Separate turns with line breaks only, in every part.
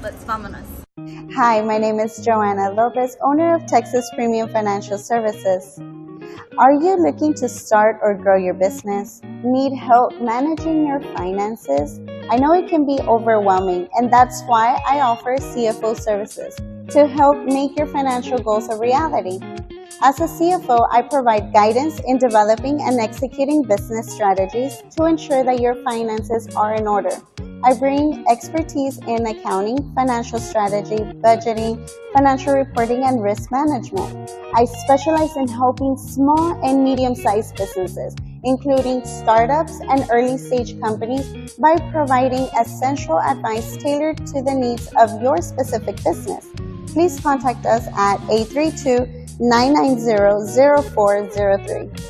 Let's vamonos.
Hi, my name is Joanna Lopez, owner of Texas Premium Financial Services. Are you looking to start or grow your business? Need help managing your finances? I know it can be overwhelming, and that's why I offer CFO services to help make your financial goals a reality. As a CFO, I provide guidance in developing and executing business strategies to ensure that your finances are in order. I bring expertise in accounting, financial strategy, budgeting, financial reporting, and risk management. I specialize in helping small and medium-sized businesses, including startups and early-stage companies, by providing essential advice tailored to the needs of your specific business. Please contact us at 832-990-0403.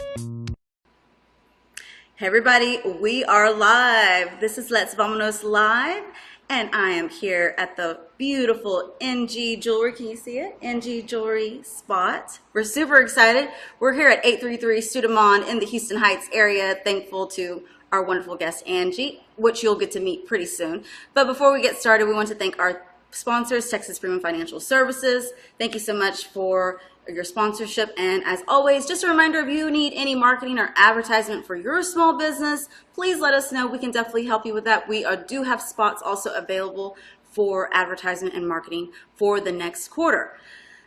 Hey everybody, we are live. This is Let's Vamonos Live, and I am here at the beautiful ANGIE Jewelry. Can you see it? ANGIE Jewelry spot. We're super excited. We're here at 833 Studemont in the Houston Heights area. Thankful to our wonderful guest ANGIE, which you'll get to meet pretty soon. But before we get started, we want to thank our sponsors, Texas Premium Financial Services. Thank you so much for your sponsorship, and as always, just a reminder, if you need any marketing or advertisement for your small business, please let us know. We can definitely help you with that. We do have spots also available for advertisement and marketing for the next quarter.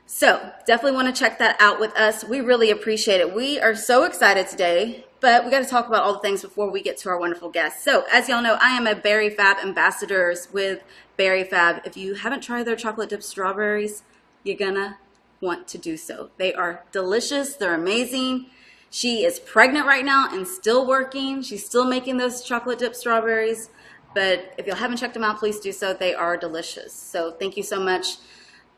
So definitely want to check that out with us. We really appreciate it. We are so excited today, but we got to talk about all the things before we get to our wonderful guests. So as y'all know, I am a Berry Fab ambassadors with Berry Fab. If you haven't tried their chocolate dipped strawberries, you're gonna want to do so. They are delicious. They're amazing. She is pregnant right now and still working. She's still making those chocolate dipped strawberries. But if you haven't checked them out, please do so. They are delicious. So thank you so much,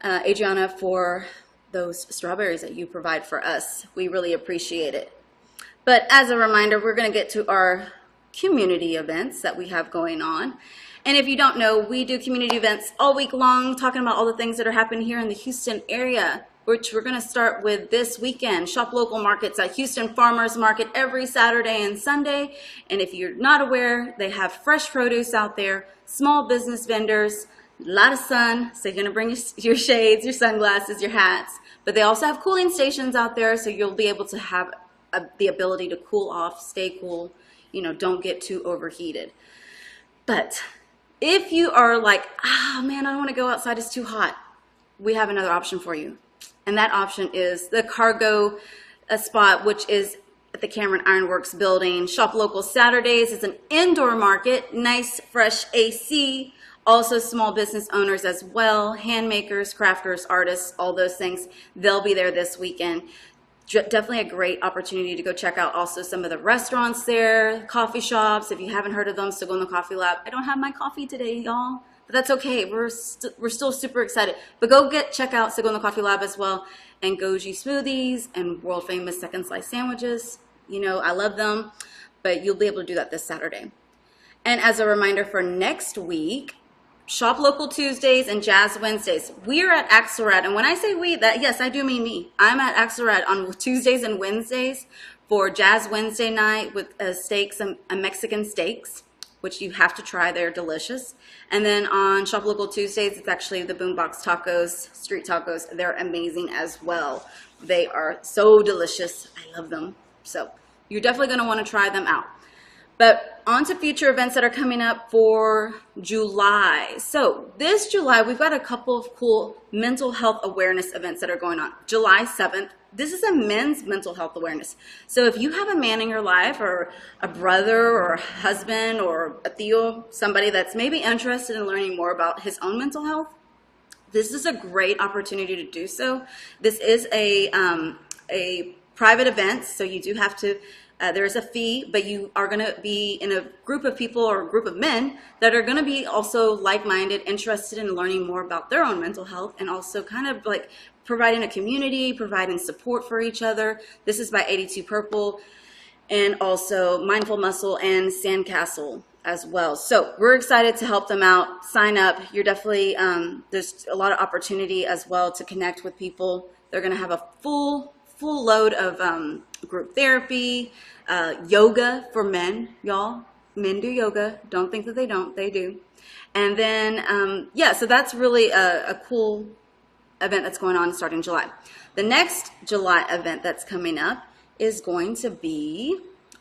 Adriana, for those strawberries that you provide for us. We really appreciate it. But as a reminder, we're going to get to our community events that we have going on. And if you don't know, we do community events all week long, talking about all the things that are happening here in the Houston area, which we're going to start with this weekend. Shop local markets at Houston Farmers Market every Saturday and Sunday. And if you're not aware, they have fresh produce out there, small business vendors, a lot of sun, so you're going to bring your shades, your sunglasses, your hats. But they also have cooling stations out there, so you'll be able to have the ability to cool off, stay cool, don't get too overheated. But if you are like, oh man, I don't want to go outside, it's too hot, we have another option for you. And that option is the cargo spot, which is at the Cameron Ironworks building. Shop local Saturdays. It's an indoor market, nice, fresh AC. Also small business owners as well, hand makers, crafters, artists, all those things. They'll be there this weekend. Definitely a great opportunity to go check out also some of the restaurants there, coffee shops. If you haven't heard of them, still go in the coffee lab. I don't have my coffee today, y'all, but that's okay. We're still super excited. But go check out Still in the Coffee Lab as well, and Goji smoothies and world famous second slice sandwiches. I love them, but you'll be able to do that this Saturday. And as a reminder for next week, Shop Local Tuesdays and Jazz Wednesdays. We're at Axelrad, and when I say we, yes, I do mean me. I'm at Axelrad on Tuesdays and Wednesdays for Jazz Wednesday night with steaks and Mexican steaks, which you have to try. They're delicious. And then on Shop Local Tuesdays, it's actually the Boombox Tacos, street tacos. They're amazing as well. They are so delicious. I love them. So you're definitely going to want to try them out. But on to future events that are coming up for July. So this July, we've got a couple of cool mental health awareness events that are going on. July 7th, this is a men's mental health awareness. So if you have a man in your life, or a brother or a husband or a tío, somebody that's maybe interested in learning more about his own mental health, this is a great opportunity to do so. This is a private event, so you do have to there is a fee, but you are going to be in a group of people or a group of men that are going to be also like-minded, interested in learning more about their own mental health, and also kind of like providing a community, providing support for each other. This is by 82 Purple, and also Mindful Muscle and Sandcastle as well. So we're excited to help them out. Sign up. You're definitely, there's a lot of opportunity as well to connect with people. They're going to have a full load of group therapy, yoga for men, y'all. Men do yoga. Don't think that they don't. They do. And then, yeah, so that's really a cool event that's going on starting July. The next July event that's coming up is going to be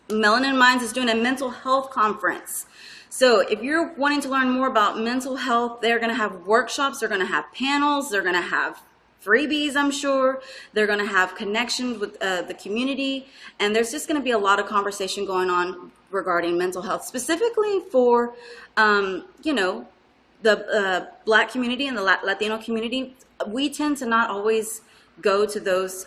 Melanin Minds is doing a mental health conference. So if you're wanting to learn more about mental health, they're going to have workshops, they're going to have panels, they're going to have freebies, I'm sure. They're going to have connections with the community, and there's just going to be a lot of conversation going on regarding mental health, specifically for, you know, the Black community and the Latino community. We tend to not always go to those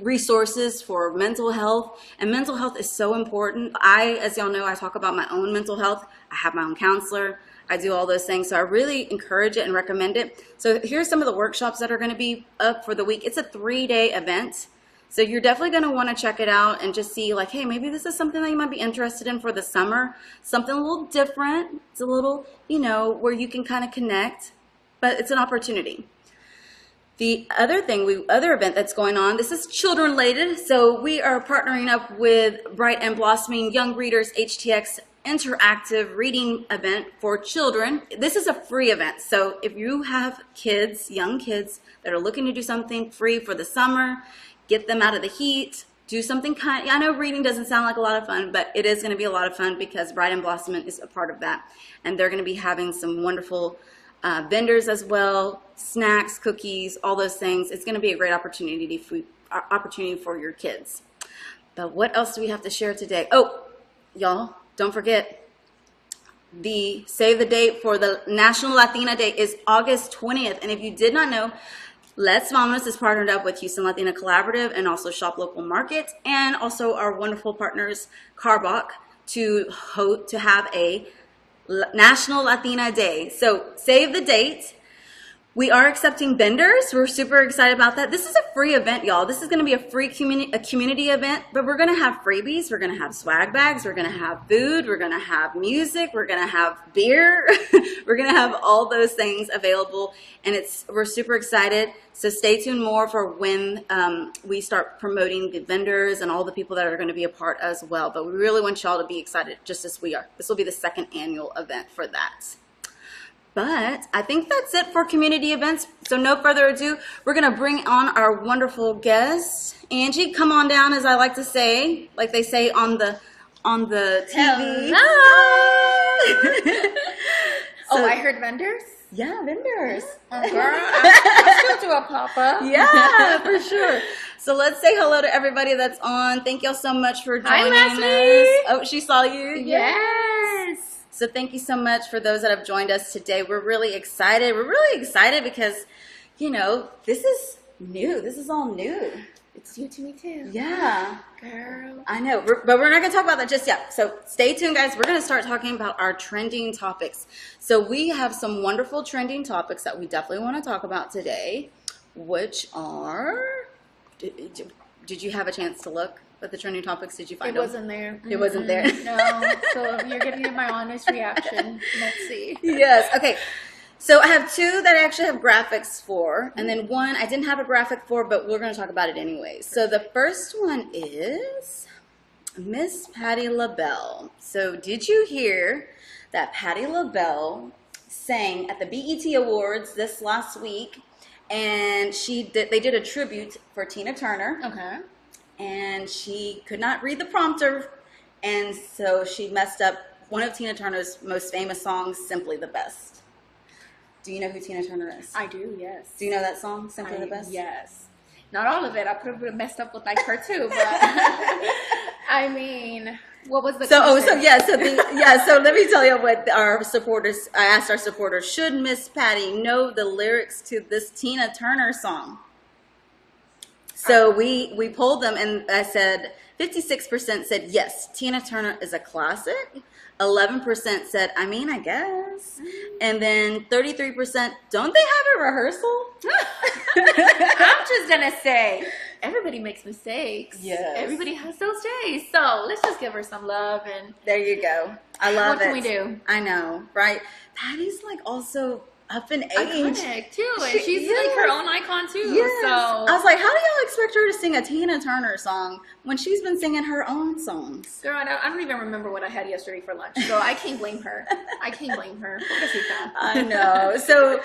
resources for mental health, and mental health is so important. As y'all know, I talk about my own mental health. I have my own counselor. I do all those things, so I really encourage it and recommend it. So here's some of the workshops that are going to be up for the week. It's a 3-day event, so you're definitely going to want to check it out and just see, like, hey, maybe this is something that you might be interested in for the summer, something a little different. It's a little, you know, where you can kind of connect, but it's an opportunity. The other event that's going on, this is children related, so we are partnering up with Bright and Blossoming Young Readers HTX interactive reading event for children. This is a free event, so if you have kids, young kids that are looking to do something free for the summer, get them out of the heat, do something kind. I know reading doesn't sound like a lot of fun, but it is going to be a lot of fun because Bright and Blossoming is a part of that, and they're going to be having some wonderful vendors as well, snacks, cookies, all those things. It's going to be a great opportunity for your kids. But what else do we have to share today? Oh, y'all, don't forget, the save the date for the National Latina Day is August 20th. And if you did not know, Let's Vamonos is partnered up with Houston Latina Collaborative and also Shop Local Market, and also our wonderful partners, Carbach, to have a National Latina Day. So save the date. We are accepting vendors. We're super excited about that. This is a free event, y'all. This is going to be a free community event, but we're going to have freebies. We're going to have swag bags. We're going to have food. We're going to have music. We're going to have beer. We're going to have all those things available, and we're super excited. So stay tuned more for when we start promoting the vendors and all the people that are going to be a part as well. But we really want y'all to be excited just as we are. This will be the 2nd annual event for that. But I think that's it for community events. So no further ado, we're going to bring on our wonderful guest. Angie, come on down, as I like to say, like they say on the TV.
Oh, I heard vendors?
Yeah, vendors.
Oh, girl, I'll still do a pop-up.
Yeah, for sure. So let's say hello to everybody that's on. Thank y'all so much for joining us. Oh, she saw you?
Yes.
So thank you so much for those that have joined us today. We're really excited. We're really excited because, you know, this is new. This is all new.
It's new to me too.
Yeah.
Girl.
I know, but we're not going to talk about that just yet. So stay tuned, guys. We're going to start talking about our trending topics. So we have some wonderful trending topics that we definitely want to talk about today, which are, did you have a chance to look at the trending topics? Did you find
it? It wasn't there.
It wasn't there?
No. So you're getting my honest reaction. Let's see.
Yes. Okay. So I have 2 that I actually have graphics for, and then 1 I didn't have a graphic for, but we're going to talk about it anyways. So the first one is Miss Patti LaBelle. So did you hear that Patti LaBelle sang at the BET Awards this last week, and they did a tribute for Tina Turner.
Okay.
And she could not read the prompter, and so she messed up one of Tina Turner's most famous songs, Simply the Best. Do you know who Tina Turner is?
I do, yes.
Do you know that song, Simply the Best?
Yes. Not all of it. I could have messed up with like her too, but I mean, what was the
So let me tell you what our supporters, I asked our supporters, should Miss Patti know the lyrics to this Tina Turner song? So we polled them, and I said 56% said yes, Tina Turner is a classic. 11% said, I mean, I guess. And then 33%, don't they have a rehearsal?
I'm just going to say, everybody makes mistakes.
Yes.
Everybody has those days. So let's just give her some love. And
there you go. I love it.
What can we do?
I know, right? Patty's like also up in age.
Iconic too, and she's like her own icon too.
Yes.
So
I was like, how do y'all expect her to sing a Tina Turner song when she's been singing her own songs?
girl, I don't even remember what I had yesterday for lunch, so I can't blame her. I can't blame her. Pobrecita.
I know. So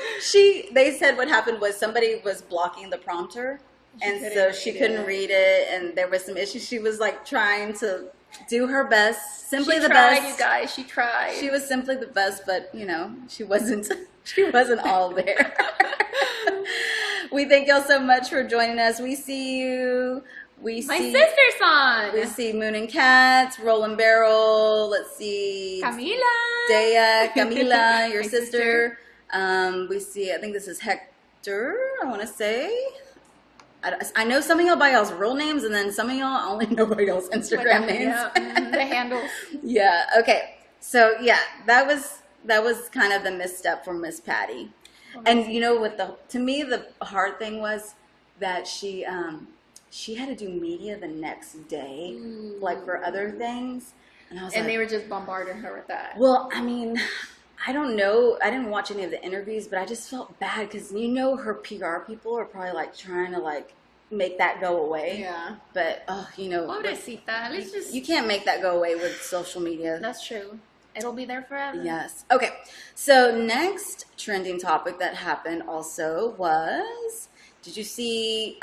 they said what happened was somebody was blocking the prompter, and so she couldn't read it, and there was some issues. She was like trying to do her best, simply the best.
You guys, she tried.
She was simply the best, but you know, she wasn't. She wasn't all there. We thank y'all so much for joining us. We see you. My
sister's son.
We see Moon and Cats, Roland Barrel. Let's see.
Camila.
Dea, Camila, your sister. We see, I think this is Hector, I want to say. I know some of y'all by y'all's real names, and then some of y'all only know by y'all's Instagram names.
Yeah, the handles.
Yeah, okay. So, yeah, that was kind of the misstep for Miss Patty. And you know what, to me the hard thing was that she had to do media the next day, like for other things. And I was like,
they were just bombarding her with that.
Well, I mean, I don't know. I didn't watch any of the interviews, but I just felt bad because you know her PR people are probably like trying to like make that go away.
Yeah.
But you know,
Pobrecita, let's just.
You can't make that go away with social media.
That's true. It'll be there forever.
Yes. Okay. So next trending topic that happened also was, did you see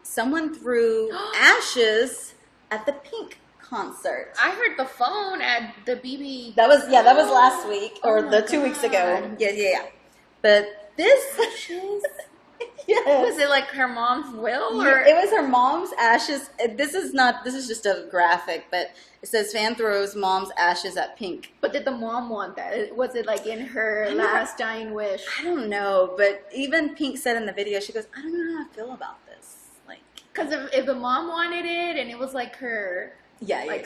someone threw ashes at the Pink concert?
I heard the phone at the BB.
That was last week or the 2 weeks ago.
God.
Yeah. But this
Ashes?
yes.
Was it like her mom's will, or
Yeah, it was her mom's ashes. This is just a graphic, but it says fan throws mom's ashes at Pink.
But did the mom want that? Was it like in her last dying wish?
I don't know, but even Pink said in the video, she goes, I don't know how I feel about this. Like,
Because if the mom wanted it and it was like her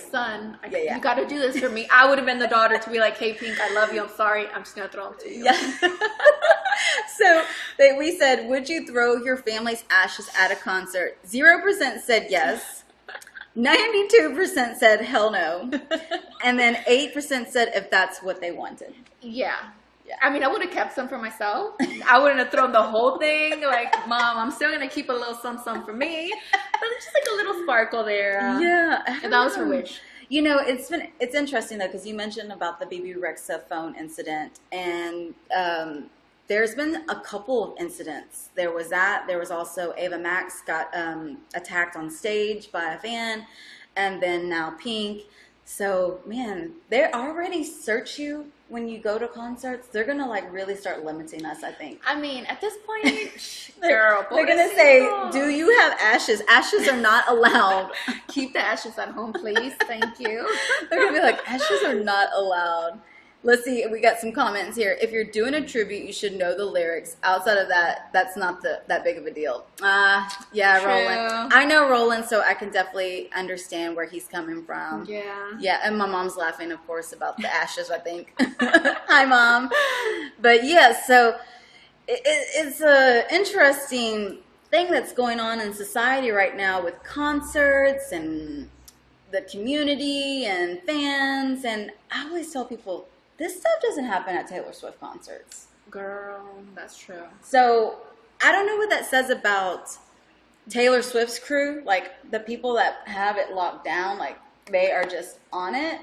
son, you got to do this for me. I would have been the daughter to be like, hey, Pink, I love you. I'm sorry. I'm just going to throw them to you.
Yeah. So we said, would you throw your family's ashes at a concert? 0% said yes. 92% said hell no. And then 8% said if that's what they wanted.
Yeah. I mean, I would have kept some for myself. I wouldn't have thrown the whole thing. Like, Mom, I'm still going to keep a little some for me. But it's just like a little sparkle there.
Yeah.
And that was her wish.
You know, it's interesting, though, because you mentioned about the BB Rexa phone incident. And there's been a couple of incidents. There was that. There was also Ava Max got attacked on stage by a fan. And then now Pink. So, man, they already search you when you go to concerts. They're going to, like, really start limiting us, I think.
I mean, at this point, girl,
they're going to say, do you have ashes? Ashes are not allowed.
Keep the ashes at home, please. Thank you.
They're going to be like, ashes are not allowed. Let's see. We got some comments here. If you're doing a tribute, you should know the lyrics. Outside of that, that's not that big of a deal. Yeah,
True.
Roland. I know Roland, so I can definitely understand where he's coming from.
Yeah.
Yeah, and my mom's laughing, of course, about the ashes, I think. Hi, Mom. But, yeah, so it's an interesting thing that's going on in society right now with concerts and the community and fans. And I always tell people, this stuff doesn't happen at Taylor Swift concerts.
Girl, that's true.
So I don't know what that says about Taylor Swift's crew. Like, the people that have it locked down, like, they are just on it.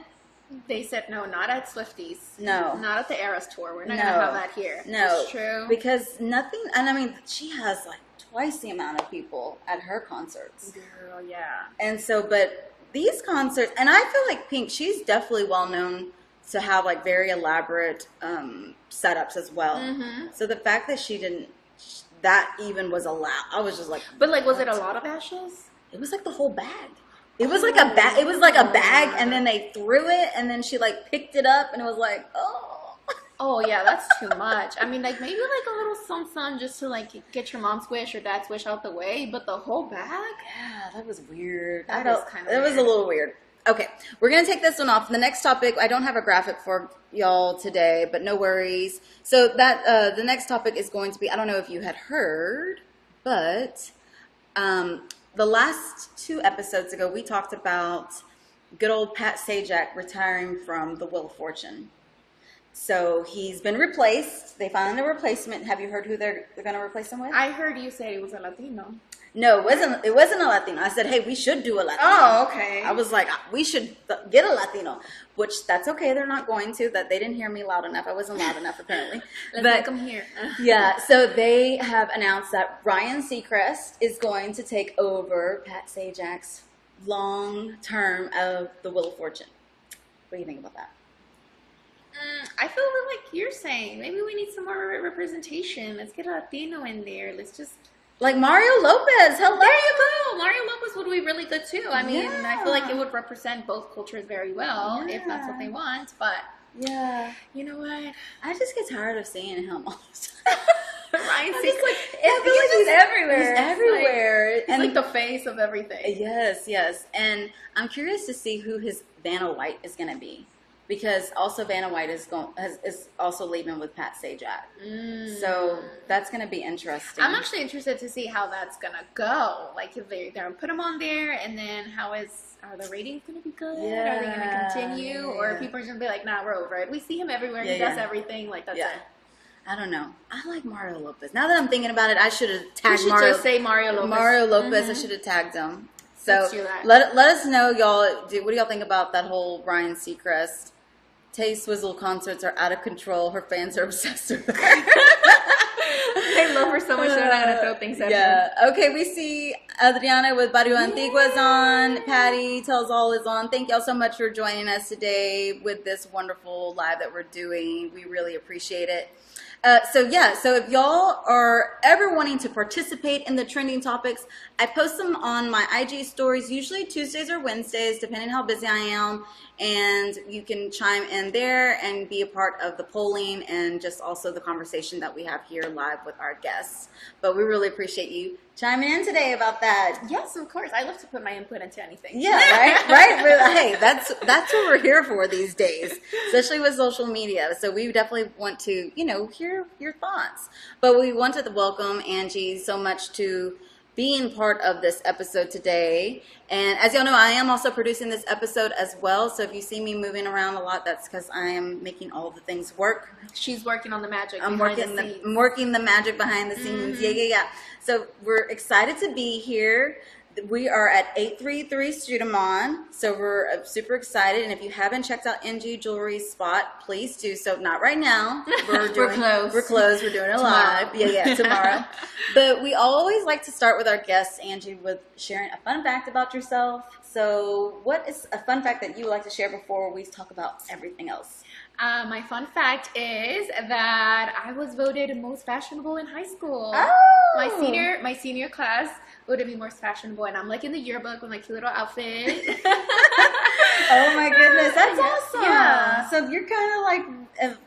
They said, no, not at Swifties.
No.
Not at the Eras Tour. We're not going to have that here.
No.
That's true.
Because nothing, and I mean, she has, like, twice the amount of people at her concerts.
Girl, yeah.
And so, but these concerts, and I feel like Pink, she's definitely well known to have like very elaborate setups as well. Mm-hmm. So the fact that she didn't, that even was allowed, I was just like,
but like, was it a lot of ashes?
It was like the whole bag. It was like a bag. It was like a bag, and then they threw it, and then she like picked it up, and it was like,
Oh yeah, that's too much. I mean, like maybe like a little some just to like get your mom's wish or dad's wish out the way, but the whole bag?
Yeah, that was weird.
That was
a little weird. Okay, we're going to take this one off. The next topic, I don't have a graphic for y'all today, but no worries. So that the next topic is going to be, I don't know if you had heard, but the last 2 episodes ago, we talked about good old Pat Sajak retiring from the Wheel of Fortune. So he's been replaced. They found a replacement. Have you heard who they're going to replace him with?
I heard you say it was a Latino.
No, it wasn't a Latino. I said, hey, we should do a Latino.
Oh, okay.
I was like, we should get a Latino, which that's okay. They're not going to. That they didn't hear me loud enough. I wasn't loud enough, apparently.
Let's make them hear.
Yeah, so they have announced that Ryan Seacrest is going to take over Pat Sajak's long term of the Wheel of Fortune. What do you think about that?
I feel like you're saying maybe we need some more representation. Let's get a Latino in there. Let's just
like Mario Lopez. Hello.
There you go. Mario Lopez would be really good too. I mean, I feel like it would represent both cultures very well if that's what they want. But
yeah,
you know what?
I just get tired of seeing him all the time.
Ryan
Seacrest,
he's everywhere.
He's everywhere.
He's like the face of everything.
Yes, yes. And I'm curious to see who his Vanna White is going to be. Because also Vanna White is also leaving with Pat Sajak. So that's going to be interesting.
I'm actually interested to see how that's going to go. Like if they're going to put him on there, and then are the ratings going to be good?
Yeah.
Are they going to continue?
Yeah.
Or are people going to be like, nah, we're over it. We see him everywhere. He does everything. Like that's it.
I don't know. I like Mario Lopez. Now that I'm thinking about it, I should have tagged
Mario. Just say Mario Lopez.
Mario Lopez. I should have tagged him. So
Let's do that.
let us know, y'all. What do y'all think about that whole Ryan Seacrest? Tay Swizzle concerts are out of control. Her fans are obsessed with her.
They love her so much they're not going to throw things at her.
Yeah. Okay, we see Adriana with Barrio Antigua's on. Patty Tells All is on. Thank y'all so much for joining us today with this wonderful live that we're doing. We really appreciate it. So if y'all are ever wanting to participate in the trending topics, I post them on my IG stories, usually Tuesdays or Wednesdays, depending how busy I am. And you can chime in there and be a part of the polling and just also the conversation that we have here live with our guests. But we really appreciate you chiming in today about that.
Yes, of course. I love to put my input into anything.
Yeah, right. Really, hey, that's what we're here for these days, especially with social media. So we definitely want to, hear your thoughts. But we wanted to welcome Angie so much to being part of this episode today. And as y'all know, I am also producing this episode as well. So if you see me moving around a lot, that's because I am making all the things work.
She's working on the magic.
I'm working the magic behind the scenes. Yeah. So we're excited to be here. We are at 833 Studemont, so we're super excited. And if you haven't checked out ANGIE Jewelry's spot, please do so. Not right now. We're closed. We're closed. We're doing it live. Yeah, tomorrow. But we always like to start with our guests, Angie, with sharing a fun fact about yourself. So what is a fun fact that you would like to share before we talk about everything else?
My fun fact is that I was voted most fashionable in high school.
Oh!
My senior class voted me most fashionable, and I'm like in the yearbook with my cute little outfit.
Oh my goodness, that's awesome!
Yeah.
So you're kind of like,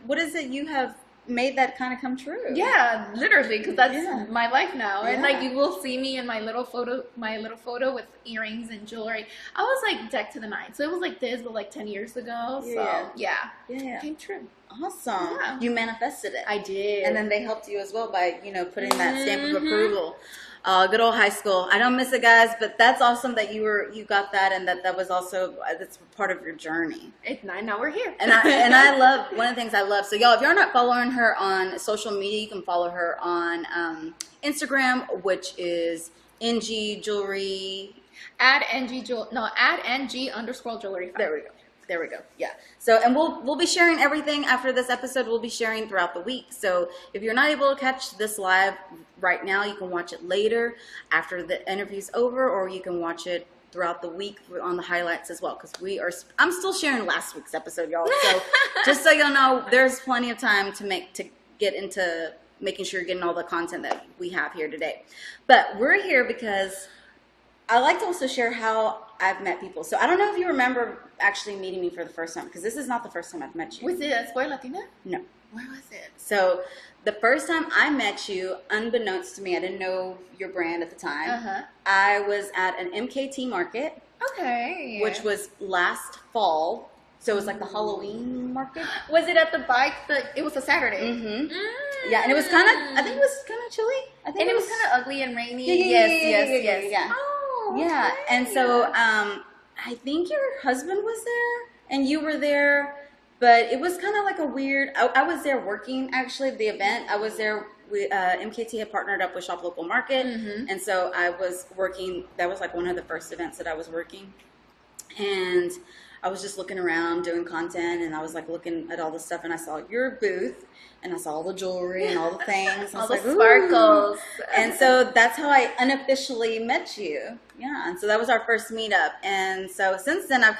what is it you have made that kind of come true?
Yeah, literally, because that's my life now.
Yeah.
And like you will see me in my little photo with earrings and jewelry. I was like decked to the nines. So it was like this, but like 10 years ago. So yeah, it came true.
Awesome.
Yeah.
You manifested it.
I did.
And then they helped you as well by, putting that stamp of approval. Good old high school. I don't miss it, guys, but that's awesome that you got that, and that was also that's part of your journey.
Now we're here.
And I love, one of the things I love. So y'all, if you're not following her on social media, you can follow her on Instagram, which is ANGIE Jewelry.
Add ANGIE_jewelry.
There we go. Yeah. So, and we'll be sharing everything after this episode. We'll be sharing throughout the week. So if you're not able to catch this live right now, you can watch it later after the interview's over, or you can watch it throughout the week on the highlights as well. Because I'm still sharing last week's episode, y'all. So just so y'all know, there's plenty of time to get into making sure you're getting all the content that we have here today. But we're here because I like to also share how I've met people. So I don't know if you remember actually meeting me for the first time, because this is not the first time I've met you.
Was it at Escuela Latina?
No.
Where was it?
So the first time I met you, unbeknownst to me, I didn't know your brand at the time. I was at an MKT market.
Okay.
Which was last fall. So it was like the Halloween market.
Was it at the bike? It was a Saturday.
Yeah, and it was I think it was kind of chilly.
And it was kind of ugly and rainy.
Yes.
Oh,
yeah,
okay.
and so I think your husband was there, and you were there, But it was kind of like a weird, I was there working, actually, the event. I was there, MKT had partnered up with Shop Local Market. And so I was working, that was like one of the first events that I was working. And I was just looking around doing content, and I was like looking at all the stuff, and I saw your booth, and I saw all the jewelry and all the things.
All the sparkles.
And so that's how I unofficially met you. Yeah, and so that was our first meetup. And so since then, I've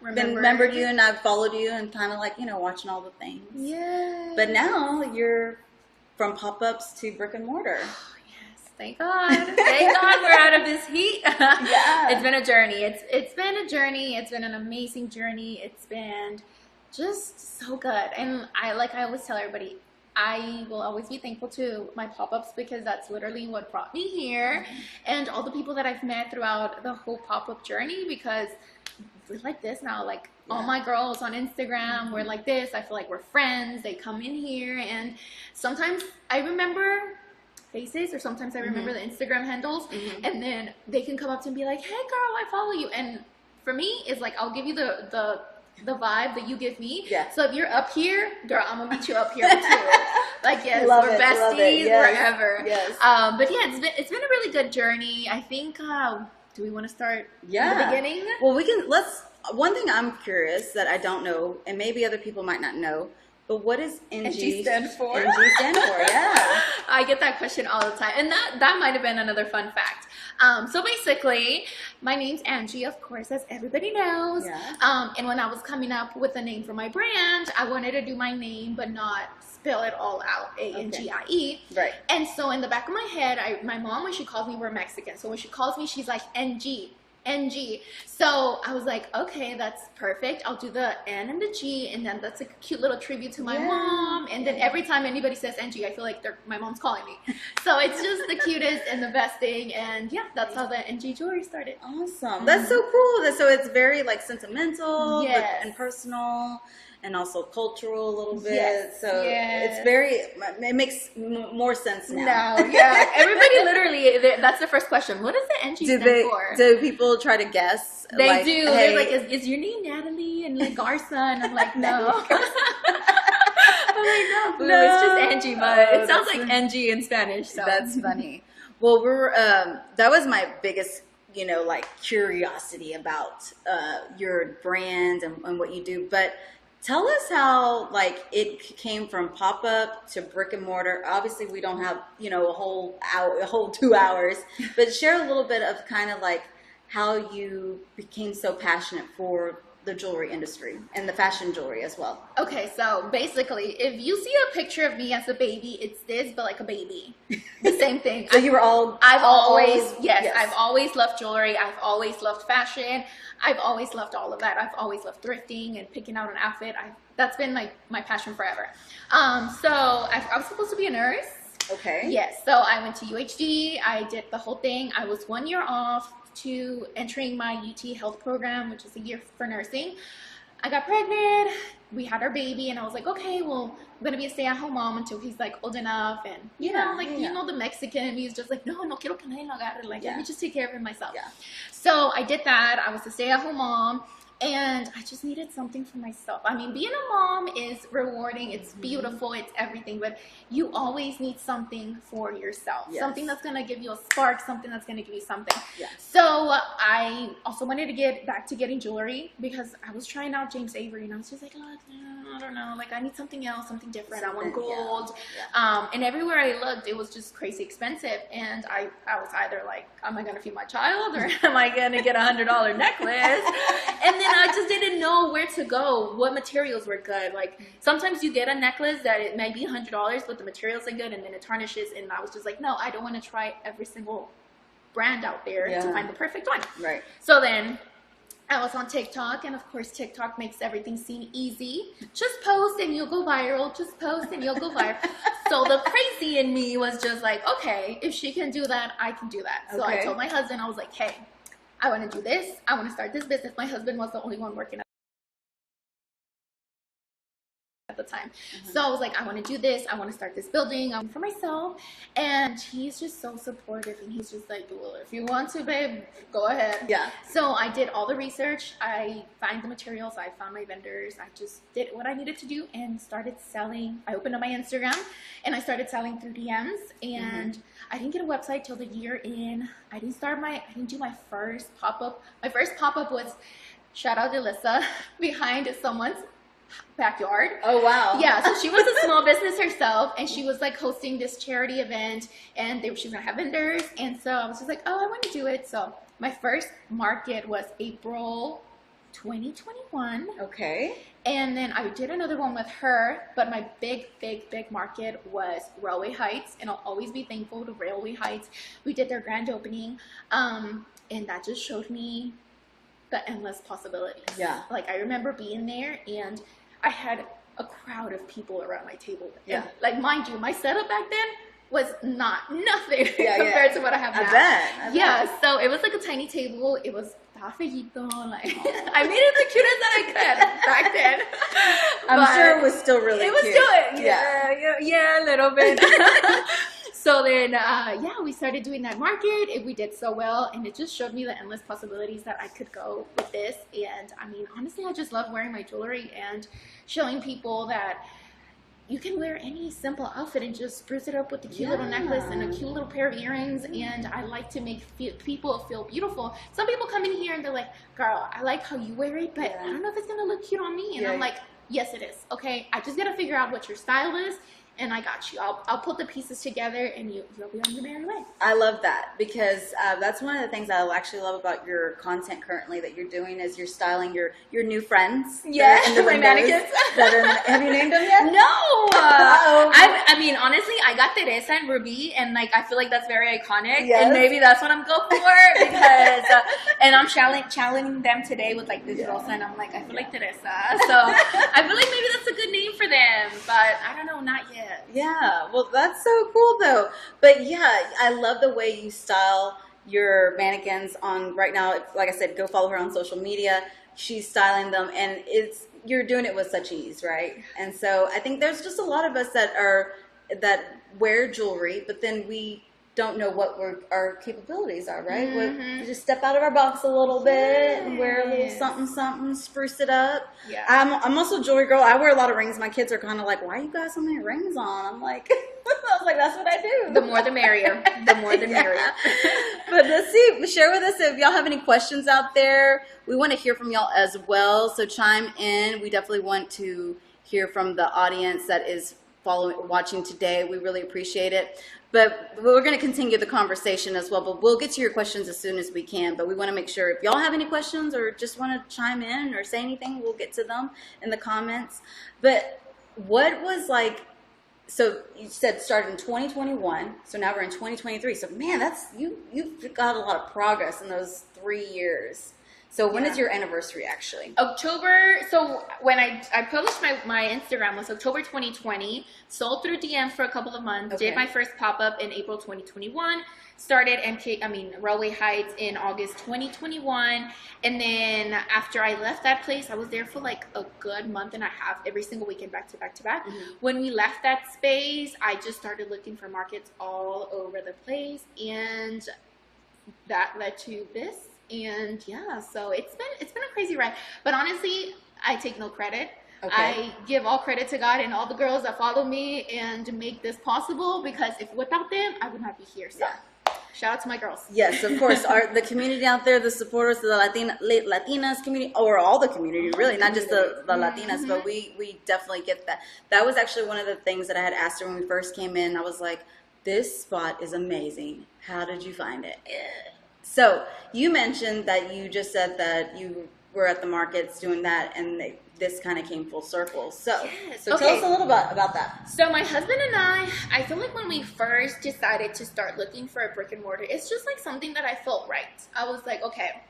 remembered you, and I've followed you, and kind of like, watching all the things.
Yeah.
But now you're from pop-ups to brick and mortar.
Thank God. Thank God we're out of this heat.
Yeah.
It's been a journey. It's been a journey. It's been an amazing journey. It's been just so good. And I always tell everybody, I will always be thankful to my pop-ups, because that's literally what brought me here. And all the people that I've met throughout the whole pop-up journey, because we're like this now, like all my girls on Instagram, we're like this. I feel like we're friends. They come in here, and sometimes I remember faces, or sometimes I remember the Instagram handles, and then they can come up to me and be like, hey girl, I follow you. And for me, it's like, I'll give you the vibe that you give me. Yeah. So if you're up here, girl, I'm gonna meet you up here too. Like, yes, we're besties forever. Yes. But yeah, it's been a really good journey. I think, do we want to start at the beginning?
Well, one thing I'm curious that I don't know, and maybe other people might not know, but what does ANGIE
stand for?
ANGIE stand for, yeah.
I get that question all the time. And that might have been another fun fact. So basically, my name's Angie, of course, as everybody knows. Yeah. And when I was coming up with a name for my brand, I wanted to do my name, but not spell it all out, ANGIE. Right. And so in the back of my head, my mom, when she calls me, we're Mexican. So when she calls me, she's like, NG. So I was like, okay, that's perfect. I'll do the N and the G, and then that's a cute little tribute to my mom. And then every time anybody says NG, I feel like my mom's calling me. So it's just the cutest and the best thing. And yeah, that's how the NG jewelry started.
Awesome. That's so cool. So it's very like sentimental and personal, and also cultural a little bit. So it makes more sense now.
Yeah. Everybody literally, that's the first question. What does the NG stand for?
Do people try to guess?
They like, do. Hey. They're like, is your name Natalie? And like Garza? And I'm like, no. I'm like, no, it's just Angie, but it sounds like NG in Spanish. So.
That's funny. Well, that was my biggest, like curiosity about your brand and what you do. But tell us how, like, it came from pop-up to brick and mortar. Obviously, we don't have, a whole 2 hours, but share a little bit of kind of like how you became so passionate for the jewelry industry and the fashion jewelry as well.
Okay, so basically, if you see a picture of me as a baby, it's this, but like a baby. The same thing.
So you were
I've always loved jewelry. I've always loved fashion. I've always loved all of that. I've always loved thrifting and picking out an outfit. That's been my passion forever. So I was supposed to be a nurse.
Okay.
Yes. So I went to UHD. I did the whole thing. I was 1 year off to entering my UT health program, which is a year for nursing. I got pregnant. We had our baby, and I was like, okay, well, I'm gonna be a stay-at-home mom until he's like old enough, and you know the Mexican, he's just like, no quiero que nadie lo agarre, like let me just take care of him myself. Yeah. So I did that. I was a stay-at-home mom, and I just needed something for myself. I mean, being a mom is rewarding, it's beautiful, it's everything, but you always need something for yourself. Yes. Something that's gonna give you a spark, something that's gonna give you something. Yes. So I also wanted to get back to getting jewelry, because I was trying out James Avery, and I was just like, look, I don't know, like I need something else, something different. I want gold. Yeah. And everywhere I looked, it was just crazy expensive, and I was either like, am I gonna feed my child, or am I gonna get $100 necklace? And then I just didn't know where to go, what materials were good. Like sometimes you get a necklace that it might be $100, but the materials are good, and then it tarnishes, and I was just like, no, I don't want to try every single brand out there to find the perfect one. Right. So then I was on TikTok, and of course TikTok makes everything seem easy. Just post and you'll go viral. Just post and you'll go viral. So the crazy in me was just like, okay, if she can do that, I can do that. So I told my husband, I was like, hey, I want to do this. I want to start this business. My husband was the only one working at at the time. So I was like, I want to do this. I want to start this building for myself. And he's just so supportive. And he's just like, well, if you want to, babe, go ahead.
Yeah.
So I did all the research. I found the materials. I found my vendors. I just did what I needed to do and started selling. I opened up my Instagram and I started selling through DMs. And I didn't get a website till the year in. I didn't do my first pop-up. My first pop-up was, shout out to Alyssa, behind someone's backyard.
Oh, wow.
Yeah, so she was a small business herself, and she was like hosting this charity event, and she was gonna have vendors, and so I was just like, oh, I want to do it. So my first market was April 2021.
Okay.
And then I did another one with her, but my big market was Railway Heights, and I'll always be thankful to Railway Heights. We did their grand opening, and that just showed me the endless possibilities.
Yeah.
Like, I remember being there, and I had a crowd of people around my table.
Yeah.
And, like, mind you, my setup back then was nothing
Yeah,
compared to what I have now.
I bet.
Yeah, so it was like a tiny table. It was cafecito, like I made it the cutest that I could back then.
I'm sure it was still really
cute. It was still, yeah, a little bit. So then, yeah, we started doing that market. We did so well, and it just showed me the endless possibilities that I could go with this. And I mean, honestly, I just love wearing my jewelry and showing people that you can wear any simple outfit and just spruce it up with a cute little necklace and a cute little pair of earrings. And I like to make people feel beautiful. Some people come in here and they're like, girl, I like how you wear it, but I don't know if it's going to look cute on me. And I'm like, yes, it is. Okay, I just got to figure out what your style is. And I got you. I'll put the pieces together, and you'll be on your merry way.
I love that, because that's one of the things I actually love about your content currently that you're doing is you're styling your new friends.
Yeah,
in the
my mannequins.
Have you named them yet?
No. I mean, honestly, I got Teresa and Ruby, and like I feel like that's very iconic, and maybe that's what I'm going for, because and I'm challenging them today with like this Rosa, and I'm like, I feel like Teresa, so I feel like maybe that's a good name for them, but I don't know, not yet.
Yeah, well, that's so cool though. But yeah, I love the way you style your mannequins on right now. Like I said, go follow her on social media. She's styling them, and you're doing it with such ease, right? And so I think there's just a lot of us that wear jewelry, but then we don't know what our capabilities are, right? We just step out of our box a little bit and wear a little something, spruce it up.
Yeah.
I'm also a jewelry girl. I wear a lot of rings. My kids are kind of like, why you got so many rings on? I'm like, I was like, that's what I do.
The more the merrier. The more the merrier.
But let's see, share with us if y'all have any questions out there. We want to hear from y'all as well, so chime in. We definitely want to hear from the audience that is watching today. We really appreciate it. But we're going to continue the conversation as well, but we'll get to your questions as soon as we can. But we want to make sure if y'all have any questions or just want to chime in or say anything, we'll get to them in the comments. But what was like, so you said started in 2021, so now we're in 2023. So man, you've got a lot of progress in those 3 years. So when is your anniversary actually?
October, so when I published my Instagram was October 2020, sold through DM for a couple of months, did my first pop-up in April 2021, started Railway Heights in August 2021, and then after I left that place, I was there for like a good month and a half, every single weekend, back to back to back. When we left that space, I just started looking for markets all over the place, and that led to this. And yeah, so it's been a crazy ride, but honestly, I take no credit. I give all credit to God and all the girls that follow me and make this possible, because if without them, I would not be here. So shout out to my girls.
Yes, of course. The community out there, the supporters, the Latinas community, or all the community, really, not just the Latinas, but we definitely get that. That was actually one of the things that I had asked her when we first came in. I was like, this spot is amazing. How did you find it? So you mentioned that you just said that you were at the markets doing that, and this kind of came full circle. So, tell us a little bit about that.
So my husband and I feel like when we first decided to start looking for a brick and mortar, it's just like something that I felt right. I was like, okay,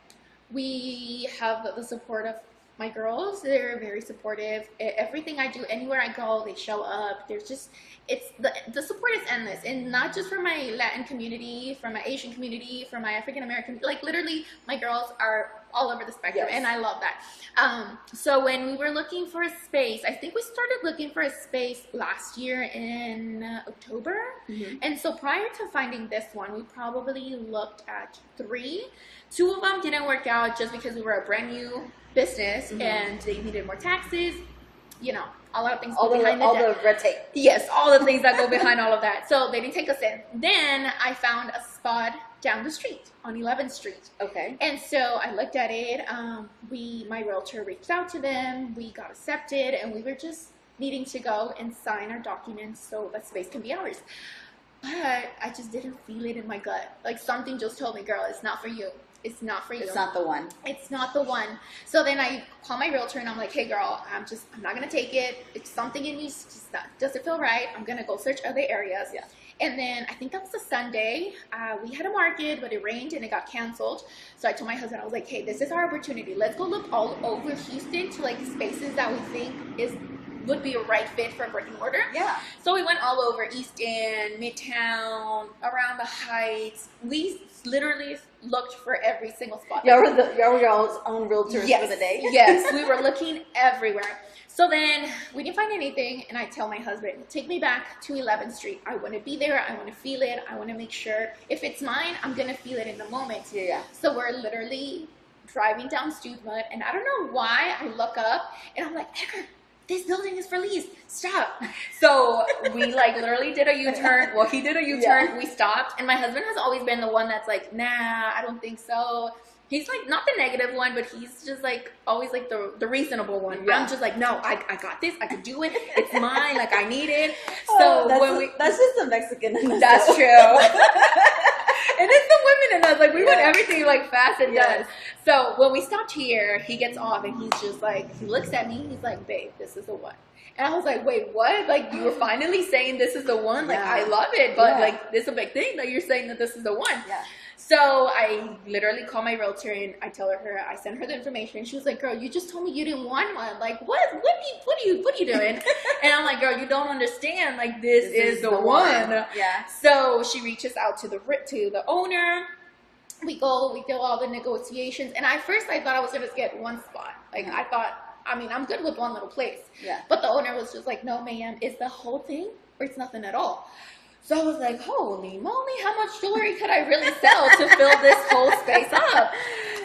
we have the support of My girls, they're very supportive. Everything I do, anywhere I go, they show up. There's just, it's the support is endless, and not just for my Latin community, for my Asian community, for my African American, like literally my girls are all over the spectrum, and I love that. So when we were looking for a space, I think we started looking for a space last year in October, and so prior to finding this one, we probably looked at 3. 2 of them didn't work out just because we were a brand new business and they needed more taxes, you know, a lot of things
all the red tape.
Yes, all the things that go behind all of that. So they didn't take us in. Then I found a spot down the street on 11th Street.
Okay.
And so I looked at it. My realtor reached out to them. We got accepted, and we were just needing to go and sign our documents so that space can be ours. But I just didn't feel it in my gut. Like something just told me, girl, it's not for you. It's not for you.
It's not the one.
It's not the one. So then I call my realtor and I'm like, hey girl, I'm not going to take it. It's something in me just doesn't feel right. I'm going to go search other areas.
Yeah.
And then I think that was a Sunday. We had a market, but it rained and it got canceled. So I told my husband, I was like, hey, this is our opportunity. Let's go look all over Houston to like spaces that we think would be a right fit for a brick and mortar.
Yeah.
So we went all over East End, Midtown, around the Heights. We literally looked for every single spot.
Y'all were y'all's own realtors for the day.
Yes, we were looking everywhere. So then we didn't find anything, and I tell my husband, take me back to 11th Street. I want to be there. I want to feel it. I want to make sure if it's mine, I'm going to feel it in the moment.
Yeah.
So we're literally driving down Studmont, and I don't know why I look up, and I'm like, Edgar, this building is for lease. Stop. So we like literally did a U-turn. Well, he did a U-turn. Yeah. We stopped. And my husband has always been the one that's like, nah, I don't think so. He's like not the negative one, but he's just like always like the reasonable one. Yeah. I'm just like, no, I got this. I can do it. It's mine. Like I need it. So
that's just the Mexican in us.
That's true. And it's the women in us. Like we want everything like fast and done. So when we stopped here, he gets off and he's just like, he looks at me. He's like, babe, this is the one. And I was like, wait, what? Like you were finally saying this is the one? Like I love it, but like this is a big thing that you're saying that this is the one.
Yeah.
So I literally call my realtor and I tell her, I sent her the information. She was like, girl, you just told me you didn't want one. Like, what are you doing? And I'm like, girl, you don't understand. Like, this is the one.
Yeah.
So she reaches out to the owner. We go, we do all the negotiations. And at first I thought I was going to get one spot. Like, I thought, I mean, I'm good with one little place. Yeah. But the owner was just like, no, ma'am, it's the whole thing or it's nothing at all. So I was like, holy moly, how much jewelry could I really sell to fill this whole space up?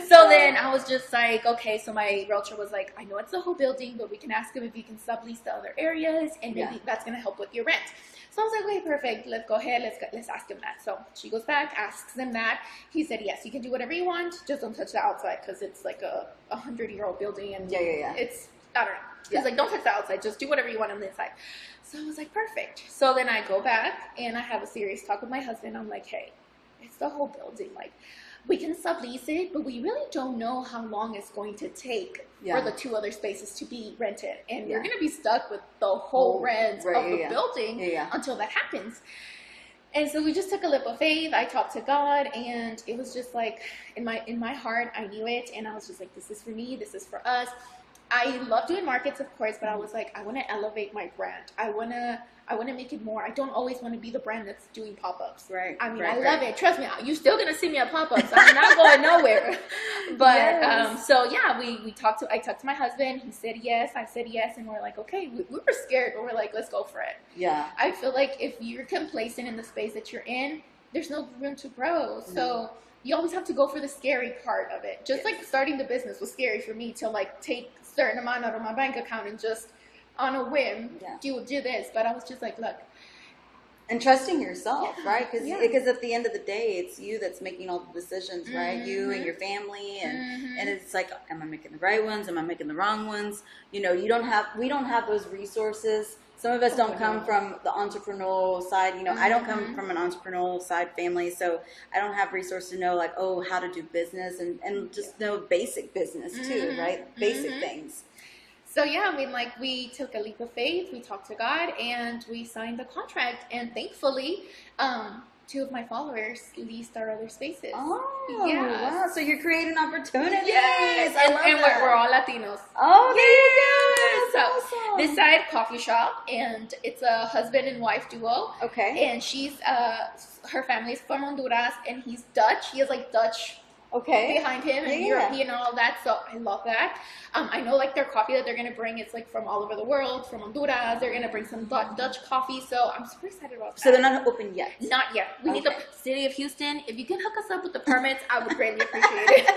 So then I was just like, okay, so my realtor was like, I know it's the whole building, but we can ask him if you can sublease the other areas, and maybe that's going to help with your rent. So I was like, okay, perfect. Let's go ahead. Let's ask him that. So she goes back, asks him that. He said, yes, you can do whatever you want. Just don't touch the outside because it's like a 100-year-old building. And it's, I don't know. He's like, don't touch the outside. Just do whatever you want on the inside. So I was like, perfect. So then I go back and I have a serious talk with my husband. I'm like, hey, it's the whole building. Like, we can sublease it, but we really don't know how long it's going to take for the 2 other spaces to be rented. And we're going to be stuck with the whole rent of the building until that happens. And so we just took a leap of faith. I talked to God, and it was just like, in my heart, I knew it. And I was just like, this is for me. This is for us. I love doing markets, of course, but I was like, I want to elevate my brand. I want to make it more. I don't always want to be the brand that's doing pop-ups.
Right.
I mean, I love it. Trust me, you're still going to see me at pop-ups. I'm not going nowhere. But, so yeah, I talked to my husband. He said yes. I said yes. And we're like, okay, we were scared, but we're like, let's go for it.
Yeah.
I feel like if you're complacent in the space that you're in, there's no room to grow. So you always have to go for the scary part of it. Just like starting the business was scary for me to like take certain amount out of my bank account and just on a whim do this, but I was just like, look,
and trusting yourself, right? Because at the end of the day, it's you that's making all the decisions, right? You and your family, and it's like, am I making the right ones? Am I making the wrong ones? You know, we don't have those resources. Some of us don't come from the entrepreneurial side. You know, I don't come from an entrepreneurial side family, so I don't have resources to know like, oh, how to do business and just know basic business too, right? Basic things.
So yeah, I mean, like we took a leap of faith. We talked to God and we signed the contract. And thankfully, 2 of my followers leased our other spaces.
Oh,
yeah.
wow. So you're creating opportunities.
Yes.
I love
And
that.
we're all Latinos.
Oh, there you
Yes.
go.
So
That's awesome.
this side, coffee shop, and it's a husband and wife duo.
Okay.
And she's, her family's from Honduras, and he's Dutch. He has like Dutch
Okay.
behind him and
Yeah.
European and all that, so I love that. I know like their coffee that they're gonna bring, it's like from all over the world, from Honduras. They're gonna bring some Dutch coffee, so I'm super excited about that.
So they're not open yet.
Not yet. We need the
Okay.
city of Houston. If you can hook us up with the permits, I would greatly appreciate it.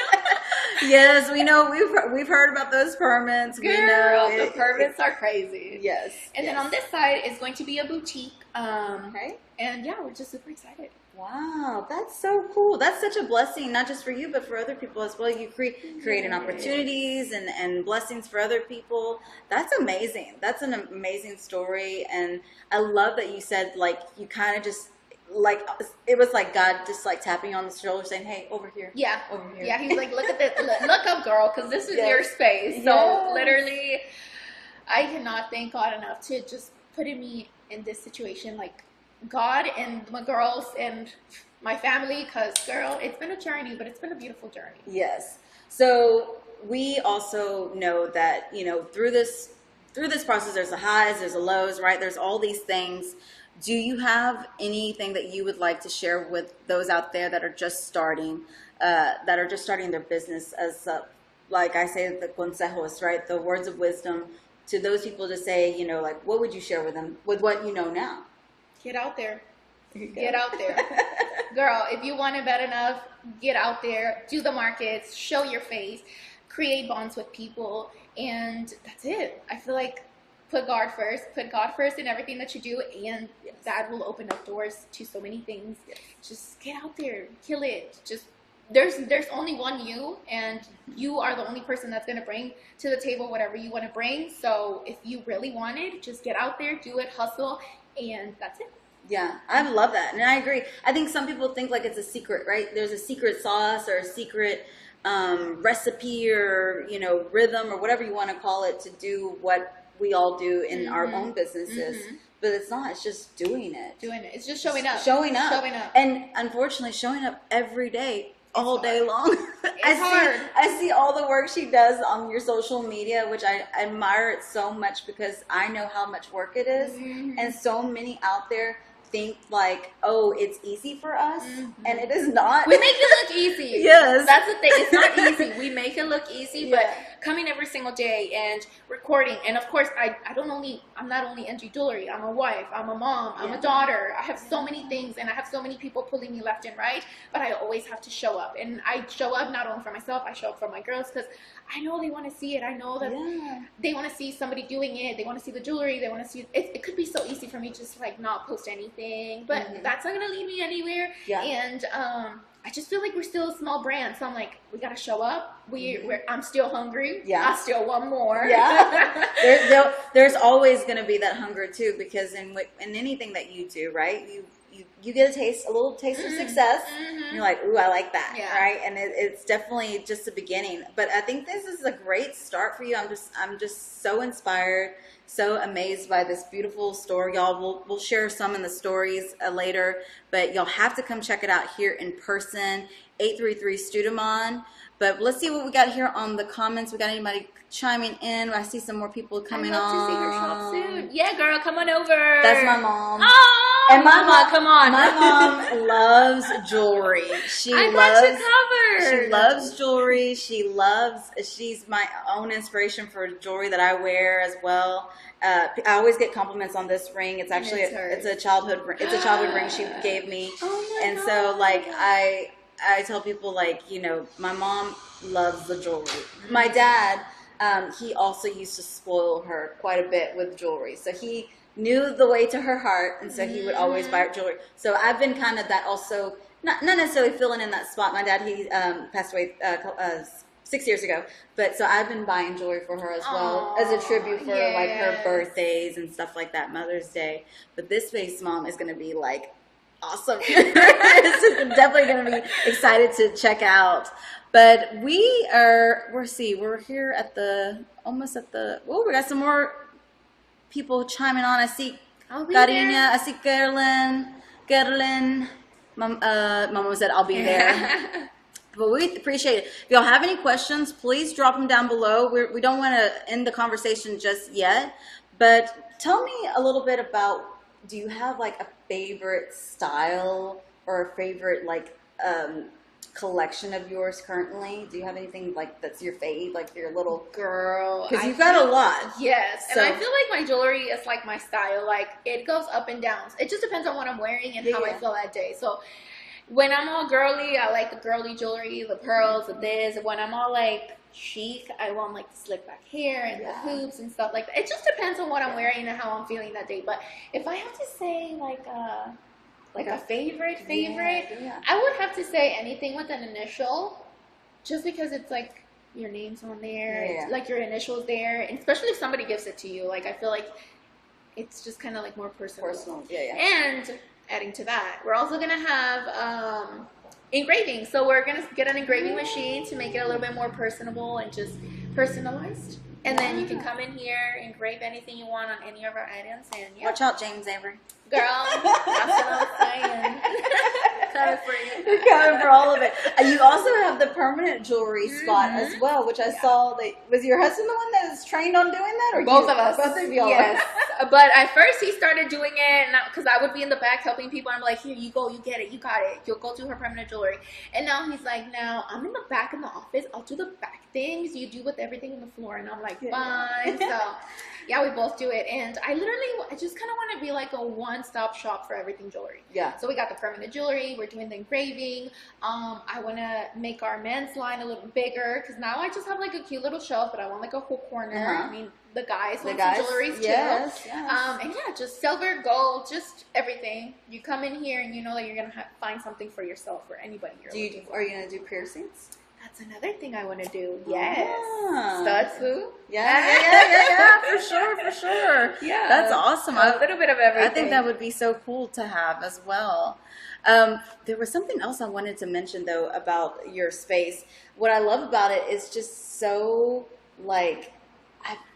Yes, we know. We've heard about those permits. We know
Girl,
it-
the permits are crazy.
Yes.
And then
yes.
on this side is going to be a boutique.
Okay.
And yeah, we're just super excited.
Wow, that's so cool. That's such a blessing, not just for you, but for other people as well. You creating opportunities and blessings for other people. That's amazing. That's an amazing story. And I love that you said, like, you kind of just, like, it was like God just, like, tapping you on the shoulder saying, hey, over here.
Yeah.
Over here.
Yeah, he's like, look at this. Look up, girl, because this is
Yes.
your space. So
Yes.
literally, I cannot thank God enough to just putting me in this situation. Like, God and my girls and my family, because, girl, it's been a journey, but it's been a beautiful journey.
Yes. So we also know that, you know, through this process, there's the highs, there's the lows, right? There's all these things. Do you have anything that you would like to share with those out there that are just starting their business as, like I say, the consejos, right? The words of wisdom to those people to say, you know, like, what would you share with them with what you know now?
Get out there. Get out there. Girl, if you want it bad enough, get out there, do the markets, show your face, create bonds with people, and that's it. I feel like put God first in everything that you do, and
Yes.
that will open up doors to so many things.
Yes.
Just get out there, kill it. Just there's only one you, and you are the only person that's going to bring to the table whatever you want to bring. So if you really want it, just get out there, do it, hustle, and that's it.
Yeah, I love that. And I agree. I think some people think like it's a secret, right? There's a secret sauce or a secret recipe or, you know, rhythm or whatever you want to call it to do what we all do in our own businesses. But it's not. It's just doing it.
Doing it. It's just showing up.
Showing up.
Showing up.
And unfortunately, showing up every day, all day long.
It's hard.
I see all the work she does on your social media, which I admire it so much because I know how much work it is. And so many out there think like, oh, it's easy for us, and it is not.
We make it look easy.
Yes.
That's the thing. It's not easy. We make it look easy,
Yeah.
but coming every single day and recording, and of course, I'm not only NG Jewelry. I'm a wife. I'm a mom. I'm a daughter. I have so many things, and I have so many people pulling me left and right. But I always have to show up, and I show up not only for myself. I show up for my girls because I know they want to see it. I know that they want to see somebody doing it. They want to see the jewelry. They want to see it. It could be so easy for me just to like not post anything, but that's not gonna lead me anywhere.
Yeah.
And I just feel like we're still a small brand, so I'm like, we gotta show up. I'm still hungry.
Yeah.
I still want more.
Yeah. There's always going to be that hunger too, because in anything that you do, right, you get a little taste of success. And you're like, ooh, I like that, right? And it's definitely just the beginning. But I think this is a great start for you. I'm just so inspired, so amazed by this beautiful story, y'all. We'll share some in the stories later, but y'all have to come check it out here in person, 833 Studemon. But let's see what we got here on the comments. We got anybody chiming in? I see some more people coming on.
I'd love to see her shop soon. Yeah, girl, come on over.
That's my mom.
Oh,
And my
mama,
mom,
come on.
My mom loves jewelry.
I got you covered.
She loves jewelry. She's my own inspiration for jewelry that I wear as well. I always get compliments on this ring. It's actually it's a childhood ring. It's a childhood ring she gave me.
Oh my God.
So like I tell people, like, you know, my mom loves the jewelry. My dad, he also used to spoil her quite a bit with jewelry. So he knew the way to her heart, and so he would always buy her jewelry. So I've been kind of that also, not necessarily filling in that spot. My dad, he passed away 6 years ago, but so I've been buying jewelry for her as well as a tribute for like her birthdays and stuff like that, Mother's Day. But this face, Mom, is going to be like awesome. It's definitely going to be excited to check out. But we're here at almost at the, we got some more people chiming on. I see Cariña, I see Gerlin, Mama said I'll be there. But we appreciate it. If y'all have any questions, please drop them down below. We don't want to end the conversation just yet, but tell me a little bit about, do you have like a favorite style or a favorite like collection of yours currently? Do you have anything like that's your fave, like your little
girl?
Because you've got a lot.
Yes,
so,
and I feel like my jewelry is like my style. Like it goes up and down. It just depends on what I'm wearing and how I feel that day. So when I'm all girly, I like the girly jewelry, the pearls, the this. When I'm all like chic, I want like the slick back hair and the hoops and stuff like that. It just depends on what I'm wearing and how I'm feeling that day. But if I have to say like a favorite, I would have to say anything with an initial, just because it's like your name's on there, it's like your initials there, and especially if somebody gives it to you, like I feel like it's just kind of like more personal. And adding to that, we're also gonna have engraving. So we're gonna get an engraving machine to make it a little bit more personable and just personalized. And then you can come in here, engrave anything you want on any of our items, and
watch out, James Avery.
Girl, that's what I'm saying. Coming for you.
You're coming for all of it. You also have the permanent jewelry spot as well, which I saw. That was your husband the one that was trained on doing that, or
both of us?
Both of y'all.
Yes. But at first he started doing it, because I would be in the back helping people. I'm like, here you go, you get it, you got it. You'll go to her permanent jewelry. And now he's like, now I'm in the back in the office. I'll do the back things. You do with everything on the floor. And I'm like, fine. So yeah, we both do it. And I just kind of want to be like a one-stop shop for everything jewelry.
Yeah.
So we got the permanent jewelry. We're doing the engraving. I want to make our men's line a little bigger, because now I just have like a cute little shelf, but I want like a whole corner. I mean, the guys want some jewelry too.
Yes.
And yeah, just silver, gold, just everything. You come in here and you know that you're gonna find something for yourself or anybody you're looking for.
Are you gonna do piercings?
That's another thing I want to do. Yes. Studs too.
Yeah, for sure.
Yeah.
That's awesome.
A little bit of everything.
I think that would be so cool to have as well. There was something else I wanted to mention though about your space. What I love about it is just so like,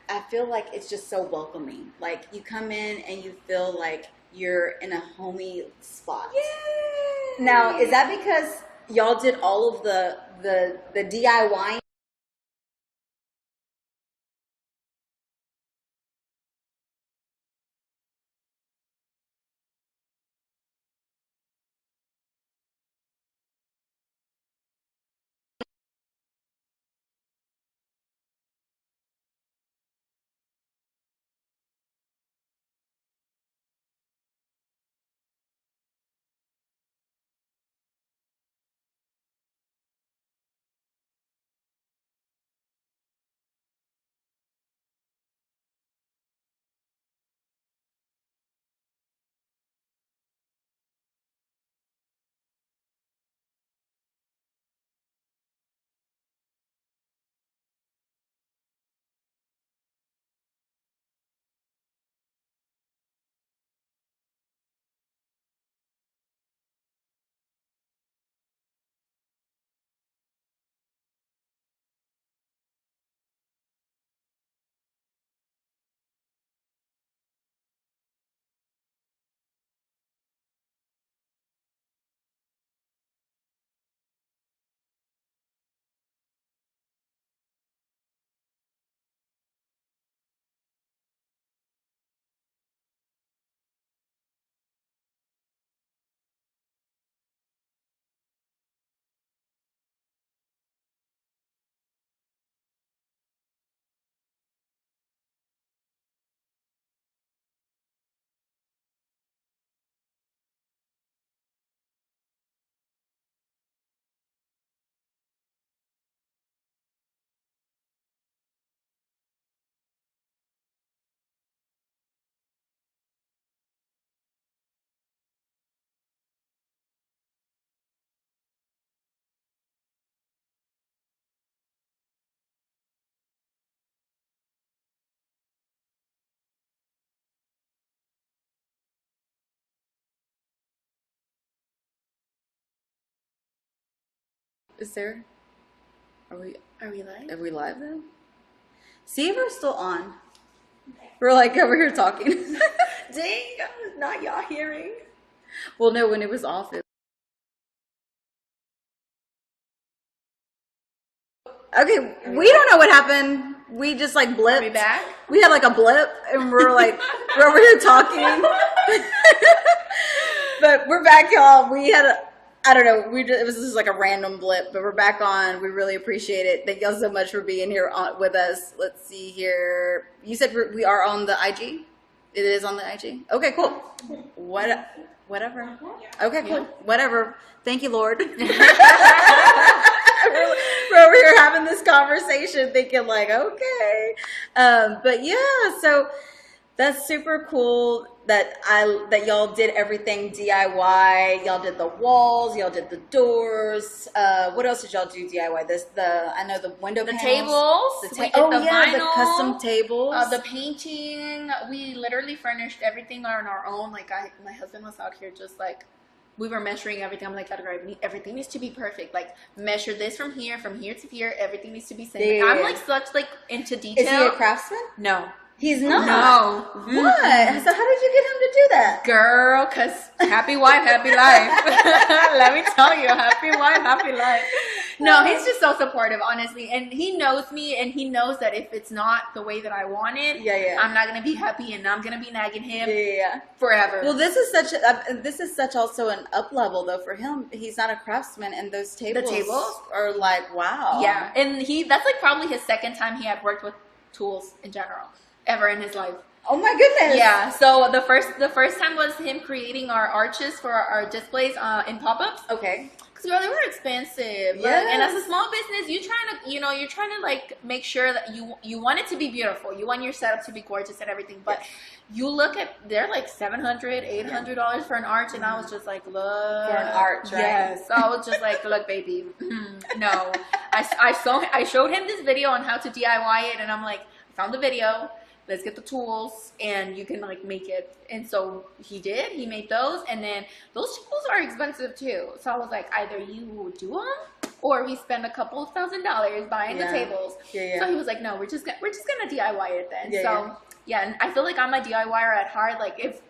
I feel like it's just so welcoming. Like you come in and you feel like you're in a homey spot.
Yay!
Now, is that because y'all did all of the DIY? Is there? Are we live? Are we live then? See if we're still on. We're like over here talking.
Dang, not y'all hearing.
Well, no, when it was off, Okay, we don't know what happened. We just like blipped.
Are we back?
We had like a blip, and we're like, we're over here talking. But we're back, y'all. We had I don't know. It was just like a random blip, but we're back on. We really appreciate it. Thank y'all so much for being here with us. Let's see here. You said we are on the IG? It is on the IG? Okay, cool. Whatever. Okay, cool. Whatever. Thank you, Lord. We're over here having this conversation thinking like, okay. But yeah, so that's super cool that y'all did everything DIY. Y'all did the walls, y'all did the doors. What else did y'all do DIY? I know the window panels.
Tables.
We
did the vinyl.
The custom tables.
The painting. We literally furnished everything on our own. Like my husband was out here just like, we were measuring everything. I'm like, everything needs to be perfect. Like, measure this from here to here. Everything needs to be same. I'm like such like into detail.
Is he a craftsman?
No.
He's not?
No.
What?
Mm-hmm.
So how did you get him to do that?
Girl, because happy wife, happy life. Let me tell you, happy wife, happy life. No, he's just so supportive, honestly. And he knows me, and he knows that if it's not the way that I want it, I'm not going to be happy, and I'm going to be nagging him forever.
Well, this is such also an up level, though, for him. He's not a craftsman, and those tables, are like, wow.
Yeah, and that's like probably his second time he had worked with tools in general. Ever in his life.
Oh my goodness.
Yeah. So the first time was him creating our arches for our displays in pop-ups.
Okay.
Because they were expensive.
Yeah.
And as a small business, you're trying to like make sure that you want it to be beautiful. You want your setup to be gorgeous and everything. But you look at, they're like $700, $800 for an arch, and I was just like, look.
For an arch, right?
Yes. So I was just like, look, baby, no. I showed him this video on how to DIY it, and I'm like, I found the video. Let's get the tools, and you can like make it. And so he did. He made those, and then those tools are expensive too. So I was like, either you do them, or we spend a couple of $1,000s buying the tables.
Yeah.
So he was like, no, we're just gonna DIY it then. And I feel like I'm a DIYer at heart. Like if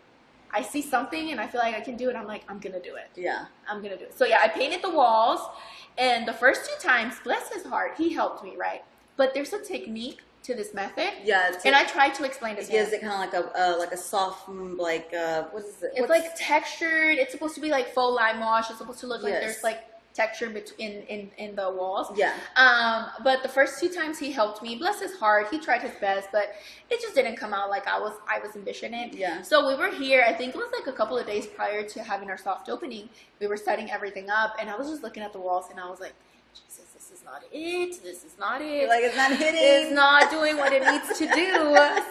I see something and I feel like I can do it, I'm like, I'm gonna do it.
Yeah,
I'm gonna do it. So yeah, I painted the walls, and the first 2 times, bless his heart, he helped me, right? But there's a technique to this method, and I tried to explain it to him.
Is it kind of like a soft, like what is it?
It's like textured. It's supposed to be like faux lime wash. It's supposed to look like there's like texture in the walls.
Yeah.
But the first 2 times he helped me, bless his heart, he tried his best, but it just didn't come out like I was envisioning.
Yeah.
So we were here. I think it was like a couple of days prior to having our soft opening. We were setting everything up, and I was just looking at the walls, and I was like, Jesus, this is not it. This is not it.
Like, it's not hitting.
It's not doing what it needs to do.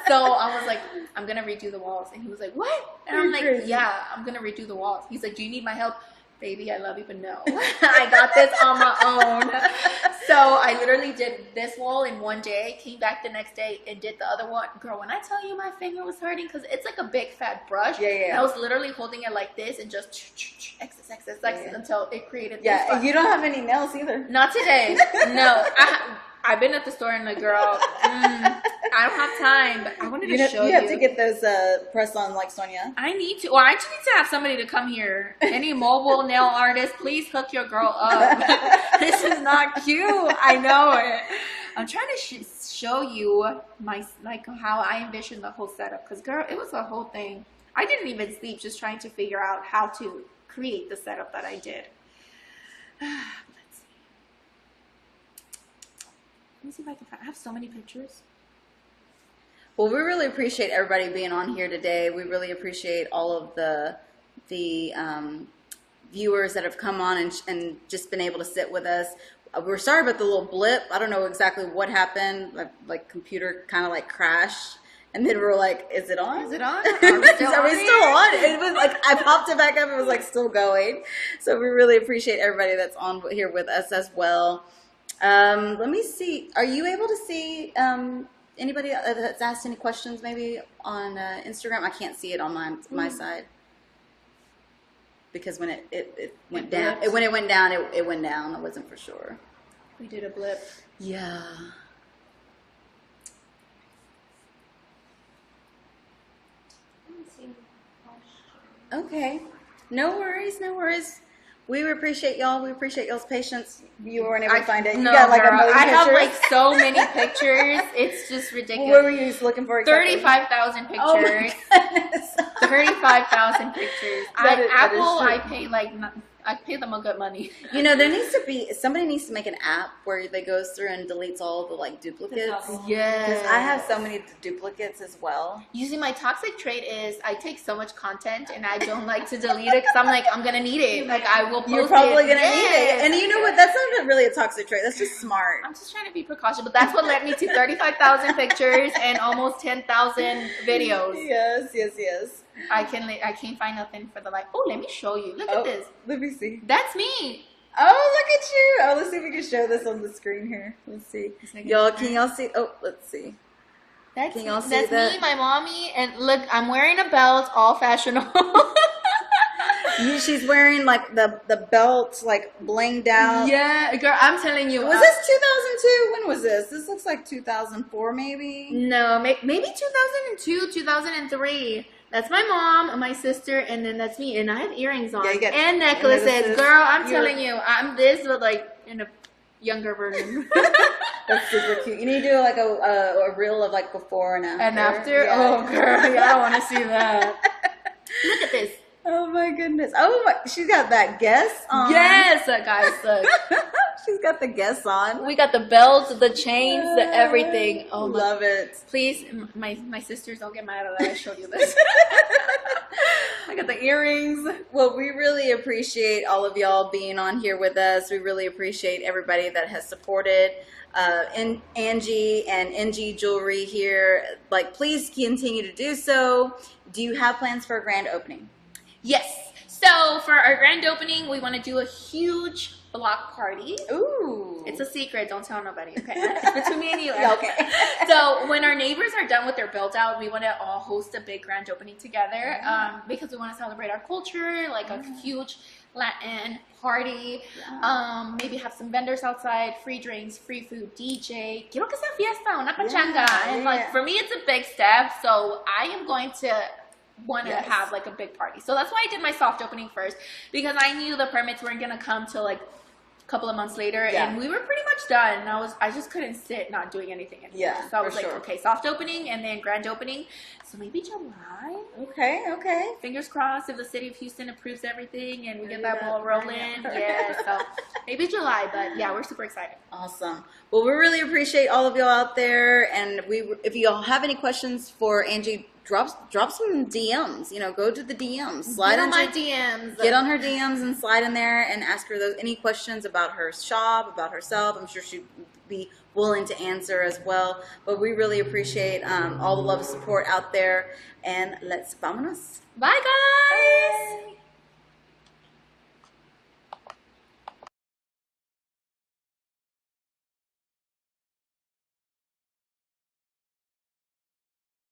So I was like, I'm going to redo the walls. And he was like, what? And I'm like, yeah, I'm going to redo the walls. He's like, do you need my help? Baby, I love you, but no. I got this on my own. So I literally did this wall in one day, came back the next day and did the other one. Girl, when I tell you my finger was hurting, because it's like a big fat brush.
Yeah.
I was literally holding it like this and just excess until it created this.
Yeah, you don't have any nails either.
Not today. No. I've been at the store and like, girl, I don't have time, but I wanted to show you.
You have to get those press on like Sonia.
I need to. Well, I just need to have somebody to come here. Any mobile nail artist, please hook your girl up. This is not cute. I know it. I'm trying to show you how I envisioned the whole setup. Because, girl, it was a whole thing. I didn't even sleep just trying to figure out how to create the setup that I did. Let me see if I can find. I have so many pictures.
Well, we really appreciate everybody being on here today. We really appreciate all of the viewers that have come on and just been able to sit with us. We're sorry about the little blip. I don't know exactly what happened. Like computer kind of like crashed. And then we were like, is it on?
Is it on? Are we still
on? It was like, I popped it back up. It was like still going. So we really appreciate everybody that's on here with us as well. Let me see. Are you able to see anybody that's asked any questions maybe on Instagram? I can't see it on my side. Because when it went down, when it went down, it went down. I wasn't for sure.
We did a blip.
Yeah. Okay. No worries. We appreciate y'all. We appreciate y'all's patience. You weren't able to find it. You
No,
got like
girl,
a million
I have
pictures.
like so many pictures. It's just ridiculous.
What were you looking for? Exactly?
35,000 pictures.
Oh my goodness.
35,000 pictures.
That is
Apple,
true.
I pay like I pay them a good money.
You know, there needs to be somebody needs to make an app where they goes through and deletes all the like duplicates.
Yeah,
Because I have so many duplicates as well.
Usually my toxic trait is I take so much content and I don't like to delete it because I'm like, I'm gonna need it. Like I will post
You're probably
it.
gonna need it. And you know what? That's not really a toxic trait. That's just smart.
I'm just trying to be precautious, but that's what led me to 35,000 pictures and almost 10,000 videos.
Yes, yes, yes.
I can't find nothing for the like. Oh, let me show you. Look at this.
Let me see.
That's me.
Oh, look at you. Oh, let's see if we can show this on the screen here. Let's see. Y'all, can y'all see? Oh, let's see.
That's
Can y'all see
that's
that?
me, my mommy, and look, I'm wearing a belt, all fashionable.
She's wearing like the belt, like blinged out.
Yeah, girl, I'm telling you.
Was this 2002? When was this? This looks like 2004, maybe.
No, maybe 2002, 2003. That's my mom and my sister, and then that's me. And I have earrings on
Yeah, you got
and necklaces.
necklaces.
Girl, I'm telling you, I'm this, but like in a younger version.
That's super cute. You need to do like a reel of like before and after.
And after,
Yeah.
oh girl, yeah, I don't want to see that. Look at this.
Oh my goodness. Oh my, she's got that guess on.
Yes, guys, look.
She's got the guess on.
We got the belts, the chains, the everything. Oh my.
Love it.
Please, my sisters, don't get mad at that I showed you this. I got the earrings.
Well, we really appreciate all of y'all being on here with us. We really appreciate everybody that has supported Angie and ANGIE Jewelry here. Like, please continue to do so. Do you have plans for a grand opening?
Yes. So for our grand opening, we want to do a huge block party.
Ooh.
It's a secret. Don't tell nobody, okay? It's between me and you.
Okay.
So when our neighbors are done with their build out, we want to all host a big grand opening together because we want to celebrate our culture, like a huge Latin party. Maybe have some vendors outside, free drinks, free food, DJ. Quiero que sea fiesta, una pachanga. And like for me, it's a big step. So I am going to want to have like a big party. So that's why I did my soft opening first, because I knew the permits weren't going to come till like a couple of months later, and we were pretty much done. And I just couldn't sit not doing anything anymore.
Yeah,
so I was like, okay, soft opening and then grand opening. So maybe July.
Okay, okay.
Fingers crossed if the city of Houston approves everything and we get that ball rolling. Yeah, so maybe July, but yeah, we're super excited.
Awesome. Well, we really appreciate all of y'all out there, and if y'all have any questions for Angie, drop some DMs. You know, go to the DMs. Slide
on
into
my DMs.
Get on her DMs and slide in there and ask her any questions about her shop, about herself. I'm sure she'd be willing to answer as well. But we really appreciate all the love and support out there. And let's vámonos.
Bye, guys.
Bye.